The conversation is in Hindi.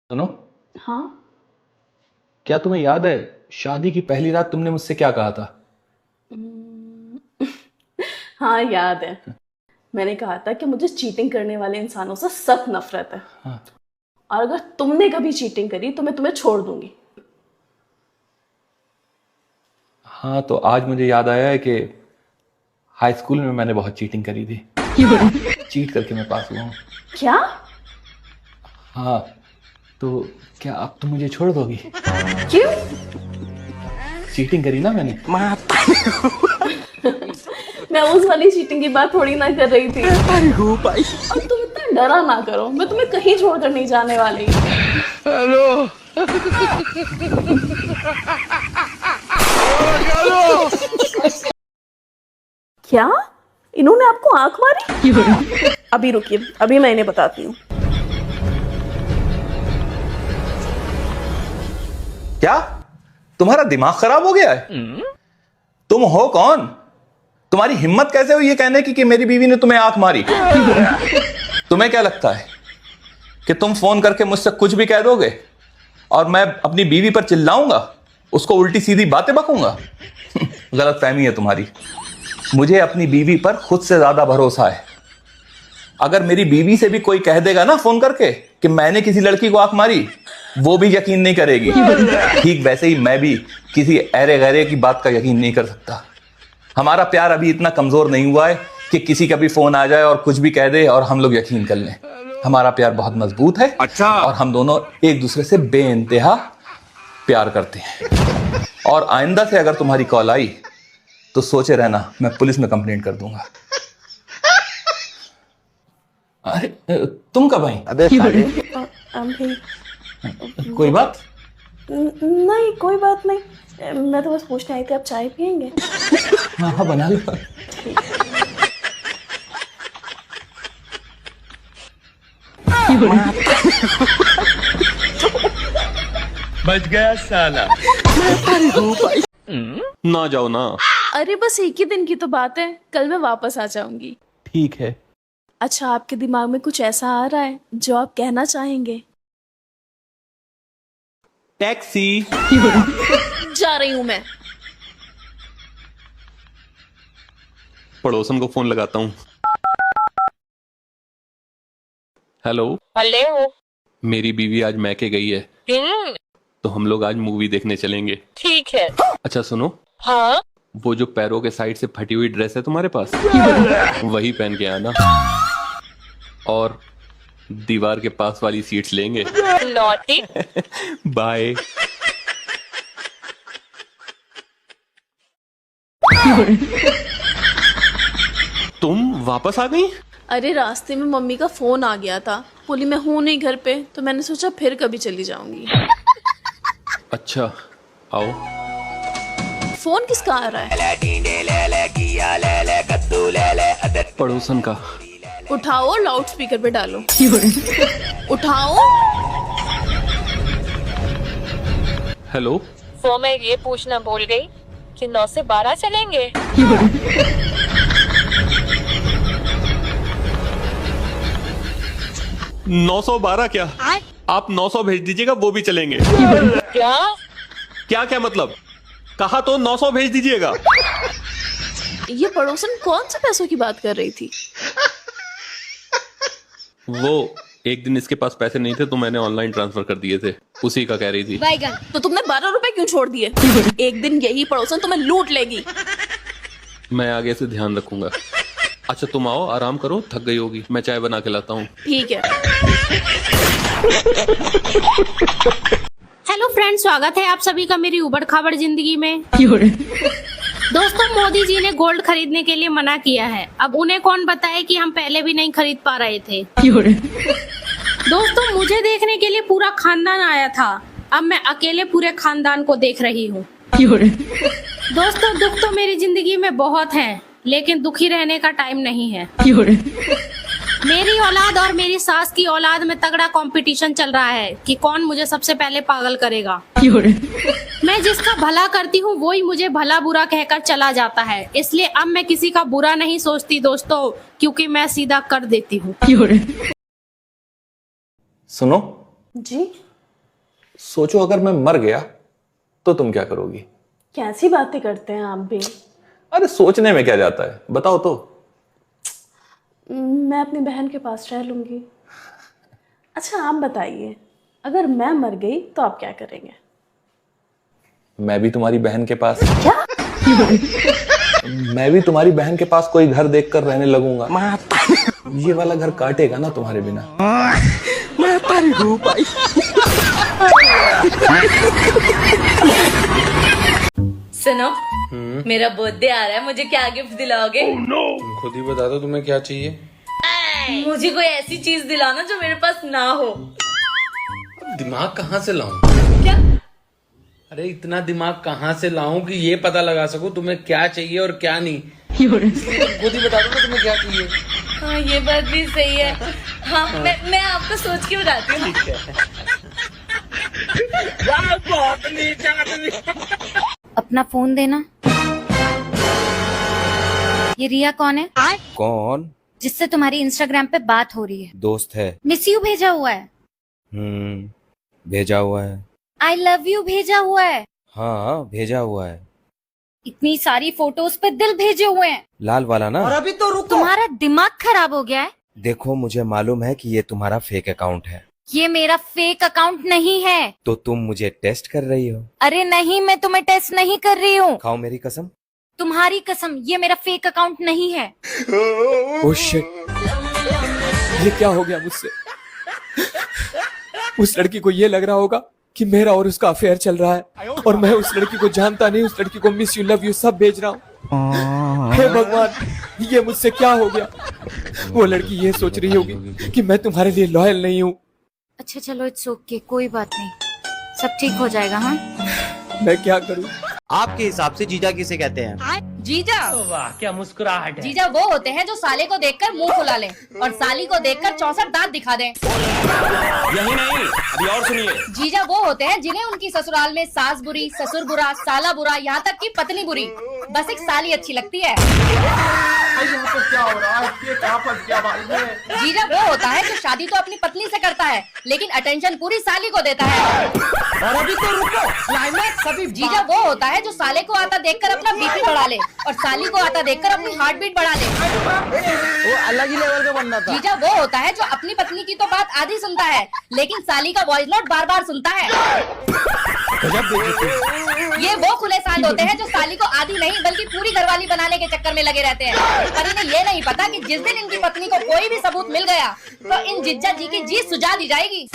सुनो। हाँ। क्या तुम्हें याद है शादी की पहली रात तुमने मुझसे क्या कहा था? हाँ याद है। मैंने कहा था कि मुझे चीटिंग करने वाले इंसानों से सख्त नफरत है। हाँ। और अगर तुमने कभी चीटिंग करी तो मैं तुम्हें छोड़ दूंगी। हाँ, तो आज मुझे याद आया है कि हाई स्कूल में मैंने बहुत चीटिंग करी थी। चीट करके मैं पास हुआ हूँ। क्या? हाँ, तो क्या अब तुम मुझे छोड़ दोगी? क्यों? चीटिंग करी ना मैंने। मैं उस वाली चीटिंग की बात थोड़ी ना कर रही थी। और तुम इतना डरा ना करो, मैं तुम्हें कहीं छोड़कर नहीं जाने वाली। हेलो। क्या? इन्होंने आपको आंख मारी? अभी रुकिए, अभी मैं इन्हें बताती हूँ। क्या तुम्हारा दिमाग खराब हो गया है? तुम हो कौन? तुम्हारी हिम्मत कैसे हुई ये कहने की कि मेरी बीवी ने तुम्हें आंख मारी? तुम्हें क्या लगता है कि तुम फोन करके मुझसे कुछ भी कह दोगे और मैं अपनी बीवी पर चिल्लाऊंगा, उसको उल्टी सीधी बातें बकूंगा? गलत फहमी है तुम्हारी। मुझे अपनी बीवी पर खुद से ज्यादा भरोसा है। अगर मेरी बीवी से भी कोई कह देगा ना फोन करके कि मैंने किसी लड़की को आंख मारी, वो भी यकीन नहीं करेगी। ठीक वैसे ही मैं भी किसी अरे गहरे की बात का यकीन नहीं कर सकता। हमारा प्यार अभी इतना कमजोर नहीं हुआ है कि किसी का भी फोन आ जाए और कुछ भी कह दे और हम लोग यकीन कर लें। हमारा प्यार बहुत मजबूत है। अच्छा। और हम दोनों एक दूसरे से बेइंतहा प्यार करते हैं। और आइंदा से अगर तुम्हारी कॉल आई तो सोचे रहना, मैं पुलिस में कंप्लेंट कर दूंगा। अरे तुम कब आई? अबे साले। कोई बात? नहीं, कोई बात नहीं। मैं तो बस पूछने आई थी, आप चाय पियेंगे? हाँ हाँ, बना लो। बच गया साला। ना जाओ ना। अरे बस एक ही दिन की तो बात है, कल मैं वापस आ जाऊंगी। ठीक है। अच्छा, आपके दिमाग में कुछ ऐसा आ रहा है जो आप कहना चाहेंगे? टैक्सी। जा रही हूँ मैं। पड़ोसन को फोन लगाता हूँ। हेलो। हेलो। मेरी बीवी आज मैके गई है, तो हम लोग आज मूवी देखने चलेंगे। ठीक है। अच्छा सुनो, हाँ। वो जो पैरों के साइड से फटी हुई ड्रेस है तुम्हारे पास, वही पहन के आना। और दीवार के पास वाली सीट्स लेंगे। नॉटी। बाय। तुम वापस आ गई? अरे रास्ते में मम्मी का फोन आ गया था, बोली मैं हूँ नहीं घर पे, तो मैंने सोचा फिर कभी चली जाऊंगी। अच्छा आओ। फोन किसका आ रहा है? पड़ोसन का। उठाओ, लाउड स्पीकर पे डालो। उठाओ। हेलो। वो मैं ये पूछना भूल गई कि 9 से 12 चलेंगे। 912 क्या? आप 900 भेज दीजिएगा, वो भी चलेंगे। क्या? क्या क्या मतलब? कहा तो 900 भेज दीजिएगा। ये पड़ोसन कौन से पैसों की बात कर रही थी? वो एक दिन इसके पास पैसे नहीं थे तो मैंने ऑनलाइन ट्रांसफर कर दिए थे, उसी का कह रही थी। तो तुमने 12 रुपए क्यों छोड़ दिए? एक दिन यही पड़ोसन तुम्हें लूट लेगी। मैं आगे से ध्यान रखूंगा। अच्छा तुम आओ, आराम करो, थक गई होगी, मैं चाय बना के लाता हूँ। ठीक है। हेलो फ्रेंड्स, स्वागत है आप सभी का मेरी उबड़ खाबड़ जिंदगी में। दोस्तों, मोदी जी ने गोल्ड खरीदने के लिए मना किया है। अब उन्हें कौन बताए कि हम पहले भी नहीं खरीद पा रहे थे। दोस्तों, मुझे देखने के लिए पूरा खानदान आया था, अब मैं अकेले पूरे खानदान को देख रही हूँ। दोस्तों, दुख तो मेरी जिंदगी में बहुत है, लेकिन दुखी रहने का टाइम नहीं है। मेरी औलाद और मेरी सास की औलाद में तगड़ा कंपटीशन चल रहा है कि कौन मुझे सबसे पहले पागल करेगा। मैं जिसका भला करती हूँ वही मुझे भला बुरा कहकर चला जाता है, इसलिए अब मैं किसी का बुरा नहीं सोचती दोस्तों, क्योंकि मैं सीधा कर देती हूँ। सुनो, जी। सोचो अगर मैं मर गया तो तुम क्या करोगी? कैसी बातें करते हैं आप भी। अरे सोचने में क्या जाता है, बताओ तो। मैं अपनी बहन के पास रह लूंगी। अच्छा आप बताइए, अगर मैं मर गई तो आप क्या करेंगे? मैं भी तुम्हारी बहन के पास क्या? मैं भी तुम्हारी बहन के पास कोई घर देखकर रहने लगूंगा। ये वाला घर काटेगा ना तुम्हारे बिना। सुनो, मेरा बर्थडे आ रहा है, मुझे क्या गिफ्ट दिलाओगे? तुम खुद ही बता दो तुम्हें क्या चाहिए। मुझे कोई ऐसी चीज दिलाना जो मेरे पास ना हो। दिमाग कहाँ से लाऊं? क्या? अरे इतना दिमाग कहाँ से लाऊं कि ये पता लगा सकूं तुम्हें क्या चाहिए और क्या नहीं। खुद ही बता दो ना तुम्हें क्या चाहिए। हाँ ये बात भी सही है। हाँ मैं आपको सोच के बताती हूँ। अपना फोन देना। ये रिया कौन है? कौन? जिससे तुम्हारी इंस्टाग्राम पे बात हो रही है। दोस्त है। मिस यू भेजा हुआ है। भेजा हुआ है। आई लव यू भेजा हुआ है। हाँ भेजा हुआ है। इतनी सारी फोटोज पे दिल भेजे हुए हैं। लाल वाला ना? और अभी तो रुको। तुम्हारा दिमाग खराब हो गया है। देखो मुझे मालूम है कि ये तुम्हारा फेक अकाउंट है। ये मेरा फेक अकाउंट नहीं है। तो तुम मुझे टेस्ट कर रही हो? अरे नहीं, मैं तुम्हें टेस्ट नहीं कर रही हूँ। खाओ मेरी कसम। तुम्हारी कसम, ये मेरा फेक अकाउंट नहीं है। ओह शिट, ये क्या हो गया मुझसे? उस लड़की को ये लग रहा होगा कि मेरा और उसका अफेयर चल रहा है और मैं उस लड़की को जानता नहीं, उस लड़की को मिस यू लव यू सब भेज रहा हूँ। हे भगवान, ये मुझसे क्या हो गया? वो लड़की ये सोच रही होगी कि मैं तुम्हारे लिए लॉयल नहीं हूँ। अच्छा चलो, इट्स ओके, कोई बात नहीं, सब ठीक हो जाएगा। हाँ मैं क्या करूँ? आपके हिसाब से जीजा किसे कहते हैं? जीजा? वाह क्या मुस्कुराहट है। जीजा वो होते हैं जो साले को देखकर मुंह फुला लें और साली को देखकर 64 दांत दिखा दें। यही नहीं, अभी और सुनिए। जीजा वो होते हैं जिन्हें उनकी ससुराल में सास बुरी, ससुर बुरा, साला बुरा, यहाँ तक कि पत्नी बुरी, बस एक साली अच्छी लगती है। क्या हो रहा है? ये कहाँ फंस गया भाई मैं? जीजा वो होता है जो शादी तो अपनी पत्नी से करता है लेकिन अटेंशन पूरी साली को देता है। और अभी तो रुको, क्लाइमैक्स अभी। जीजा वो होता है जो साले को आता देखकर अपना बीपी बढ़ा ले और साली को आता देखकर अपनी हार्ट बीट बढ़ा ले। वो अलग ही लेवल का बंदा था। जीजा वो होता है जो अपनी पत्नी की तो बात आधी सुनता है लेकिन साली का वॉइस नोट बार बार सुनता है। ये वो खुले सांड होते हैं जो साली को आधी नहीं बल्कि पूरी घरवाली बनाने के चक्कर में लगे रहते हैं, पर इन्हें ये नहीं पता कि जिस दिन इनकी पत्नी को कोई भी सबूत मिल गया तो इन जिज्जा जी की जीत सुझा दी जाएगी।